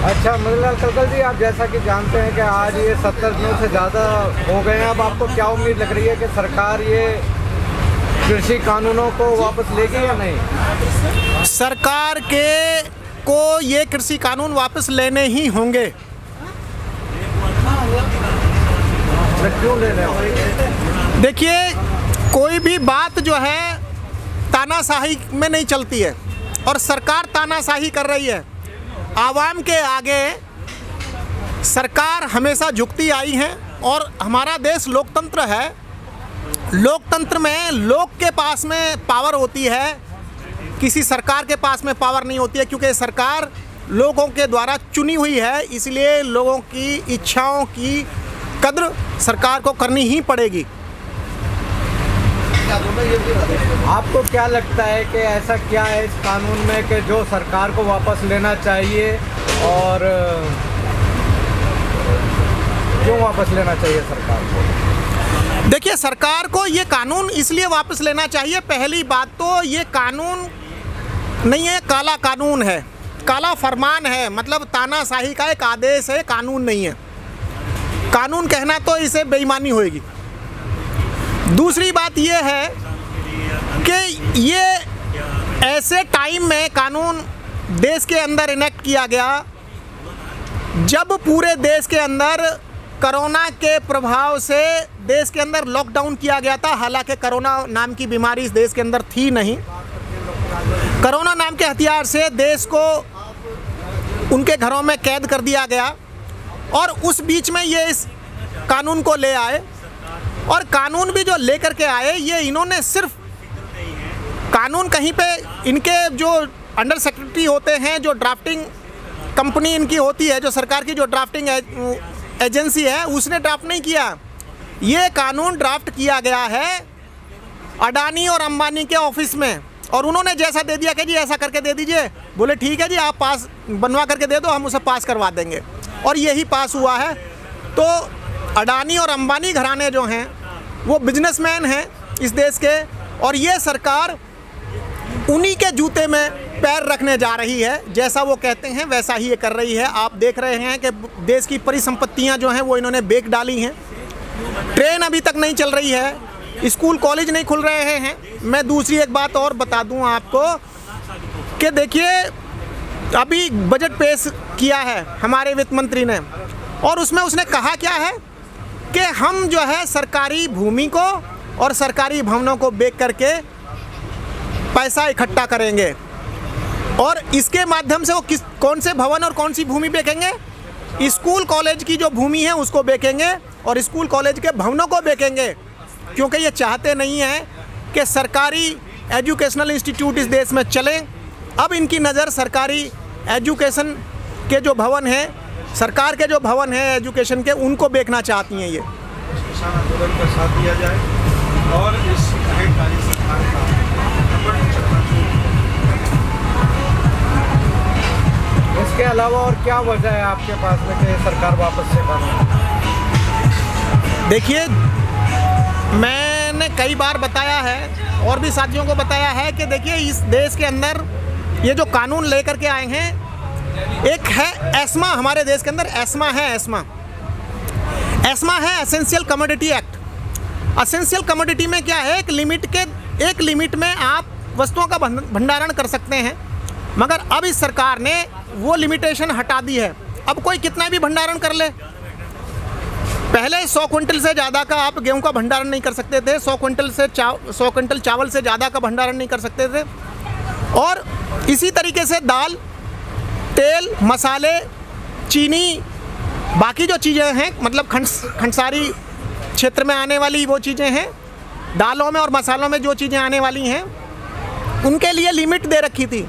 अच्छा मदनलाल कलकल जी, आप जैसा कि जानते हैं कि आज ये 70 दिनों से ज़्यादा हो गए हैं। अब आपको क्या उम्मीद लग रही है कि सरकार ये कृषि कानूनों को वापस लेगी या नहीं? सरकार को ये कृषि कानून वापस लेने ही होंगे। क्यों ले रहे हो? देखिए, कोई भी बात जो है तानाशाही में नहीं चलती है और सरकार तानाशाही कर रही है। आवाम के आगे सरकार हमेशा झुकती आई है और हमारा देश लोकतंत्र है। लोकतंत्र में लोग के पास में पावर होती है, किसी सरकार के पास में पावर नहीं होती है, क्योंकि सरकार लोगों के द्वारा चुनी हुई है। इसलिए लोगों की इच्छाओं की कद्र सरकार को करनी ही पड़ेगी। आपको क्या लगता है कि ऐसा क्या है इस कानून में कि जो सरकार को वापस लेना चाहिए, और क्यों वापस लेना चाहिए सरकार को? देखिए, सरकार को ये कानून इसलिए वापस लेना चाहिए। पहली बात तो ये कानून नहीं है, काला कानून है, काला फरमान है। मतलब तानाशाही का एक आदेश है, कानून नहीं है। कानून कहना तो इसे बेईमानी होगी। दूसरी बात ये है कि ये ऐसे टाइम में कानून देश के अंदर इनेक्ट किया गया जब पूरे देश के अंदर कोरोना के प्रभाव से देश के अंदर लॉकडाउन किया गया था। हालांकि कोरोना नाम की बीमारी इस देश के अंदर थी नहीं। कोरोना नाम के हथियार से देश को उनके घरों में कैद कर दिया गया और उस बीच में ये इस कानून को ले आए। और कानून भी जो लेकर के आए, ये इन्होंने सिर्फ कानून कहीं पे इनके जो अंडर सेक्रेटरी होते हैं, जो ड्राफ्टिंग कंपनी इनकी होती है, जो सरकार की जो ड्राफ्टिंग एजेंसी है, उसने ड्राफ्ट नहीं किया। ये कानून ड्राफ्ट किया गया है अडानी और अंबानी के ऑफिस में, और उन्होंने जैसा दे दिया कि जी ऐसा करके दे दीजिए। बोले ठीक है जी, आप पास बनवा करके दे दो, हम उसे पास करवा देंगे, और यही पास हुआ है। तो अडानी और अंबानी घराने जो हैं वो बिजनेसमैन हैं इस देश के, और ये सरकार उन्हीं के जूते में पैर रखने जा रही है। जैसा वो कहते हैं वैसा ही ये कर रही है। आप देख रहे हैं कि देश की परिसंपत्तियां जो हैं वो इन्होंने बेच डाली हैं। ट्रेन अभी तक नहीं चल रही है, स्कूल कॉलेज नहीं खुल रहे हैं। मैं दूसरी एक बात और बता दूं आपको कि देखिए, अभी बजट पेश किया है हमारे वित्त मंत्री ने, और उसमें उसने कहा क्या है कि हम जो है सरकारी भूमि को और सरकारी भवनों को बेच करके पैसा इकट्ठा करेंगे, और इसके माध्यम से वो कौन से भवन और कौन सी भूमि बेचेंगे? स्कूल कॉलेज की जो भूमि है उसको बेचेंगे और स्कूल कॉलेज के भवनों को बेचेंगे, क्योंकि ये चाहते नहीं हैं कि सरकारी एजुकेशनल इंस्टीट्यूट इस देश में चलें। अब इनकी नज़र सरकारी एजुकेशन के जो भवन हैं, सरकार के जो भवन हैं एजुकेशन के, उनको बेचना चाहती हैं ये। किसान आंदोलन का साथ दिया जाए और इस कार्यकारी सरकार का इसके अलावा और क्या वजह है आपके पास में कि सरकार वापस से कानून? देखिए, मैंने कई बार बताया है और भी साथियों को बताया है कि देखिए, इस देश के अंदर ये जो कानून लेकर के आए हैं, एक है एस्मा, हमारे देश के अंदर एस्मा है। एस्मा है essential commodity act. Essential commodity में क्या है, एक लिमिट में आप वस्तुओं का भंडारण कर सकते हैं, मगर अब इस सरकार ने वो लिमिटेशन हटा दी है। अब कोई कितना भी भंडारण कर ले। पहले 100 क्विंटल से ज़्यादा का आप गेहूं का भंडारण नहीं कर सकते थे, 100 क्विंटल चावल से ज़्यादा का भंडारण नहीं कर सकते थे, और इसी तरीके से दाल, तेल, मसाले, चीनी, बाकी जो चीज़ें हैं, मतलब खंडसारी क्षेत्र में आने वाली वो चीज़ें हैं, दालों में और मसालों में जो चीज़ें आने वाली हैं, उनके लिए लिमिट दे रखी थी।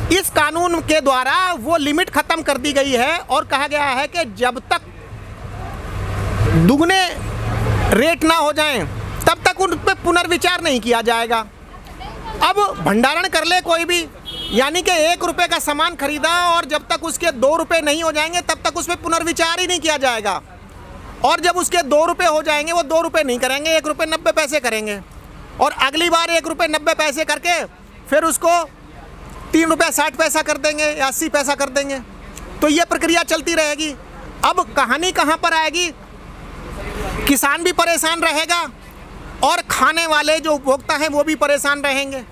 इस कानून के द्वारा वो लिमिट ख़त्म कर दी गई है और कहा गया है कि जब तक दुगने रेट ना हो जाएं तब तक उन पर पुनर्विचार नहीं किया जाएगा। अब भंडारण कर ले कोई भी, यानी कि 1 रुपये का सामान खरीदा और जब तक उसके 2 रुपये नहीं हो जाएंगे तब तक उस पर पुनर्विचार ही नहीं किया जाएगा, और जब उसके 2 रुपये हो जाएंगे वो 2 रुपये नहीं करेंगे, 1 रुपये 90 पैसे करेंगे, और अगली बार 1 रुपये 90 पैसे करके फिर उसको 3 रुपये 60 पैसा कर देंगे या 80 पैसा कर देंगे। तो ये प्रक्रिया चलती रहेगी। अब कहानी कहाँ पर आएगी? किसान भी परेशान रहेगा और खाने वाले जो उपभोक्ता हैं वो भी परेशान रहेंगे।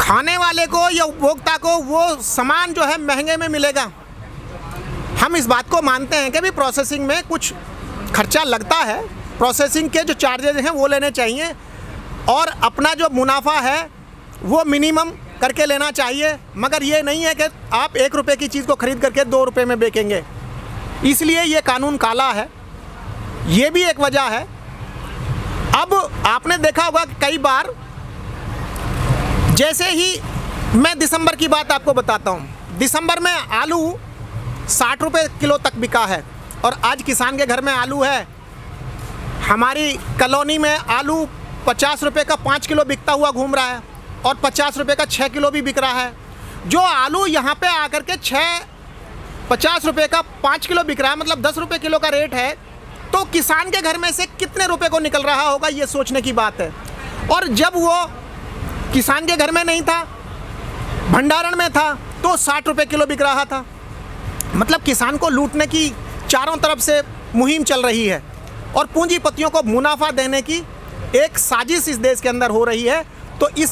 खाने वाले को या उपभोक्ता को वो सामान जो है महंगे में मिलेगा। हम इस बात को मानते हैं कि भी प्रोसेसिंग में कुछ खर्चा लगता है, प्रोसेसिंग के जो चार्जेज हैं वो लेने चाहिए और अपना जो मुनाफा है वो मिनिमम करके लेना चाहिए। मगर ये नहीं है कि आप 1 रुपये की चीज़ को ख़रीद करके 2 रुपये में बेचेंगे। इसलिए ये कानून काला है, ये भी एक वजह है। अब आपने देखा होगा कि कई बार, जैसे ही मैं दिसंबर की बात आपको बताता हूँ, दिसंबर में आलू 60 रुपये किलो तक बिका है और आज किसान के घर में आलू है। हमारी कॉलोनी में आलू 50 रुपये का 5 किलो बिकता हुआ घूम रहा है और 50 रुपये का 6 किलो भी बिक रहा है। जो आलू यहाँ पे आकर के 50 रुपये का 5 किलो बिक रहा है, मतलब 10 रुपये किलो का रेट है, तो किसान के घर में से कितने रुपए को निकल रहा होगा, ये सोचने की बात है। और जब वो किसान के घर में नहीं था, भंडारण में था, तो 60 रुपये किलो बिक रहा था। मतलब किसान को लूटने की चारों तरफ से मुहिम चल रही है और पूंजीपतियों को मुनाफा देने की एक साजिश इस देश के अंदर हो रही है। तो इस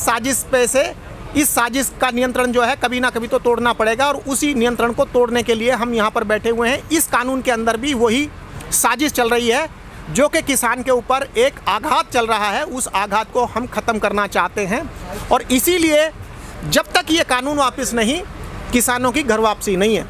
साजिश का नियंत्रण जो है कभी ना कभी तो तोड़ना पड़ेगा और उसी नियंत्रण को तोड़ने के लिए हम यहाँ पर बैठे हुए हैं। इस कानून के अंदर भी वही साजिश चल रही है जो कि किसान के ऊपर एक आघात चल रहा है, उस आघात को हम ख़त्म करना चाहते हैं। और इसीलिए जब तक ये कानून वापस नहीं, किसानों की घर वापसी नहीं है।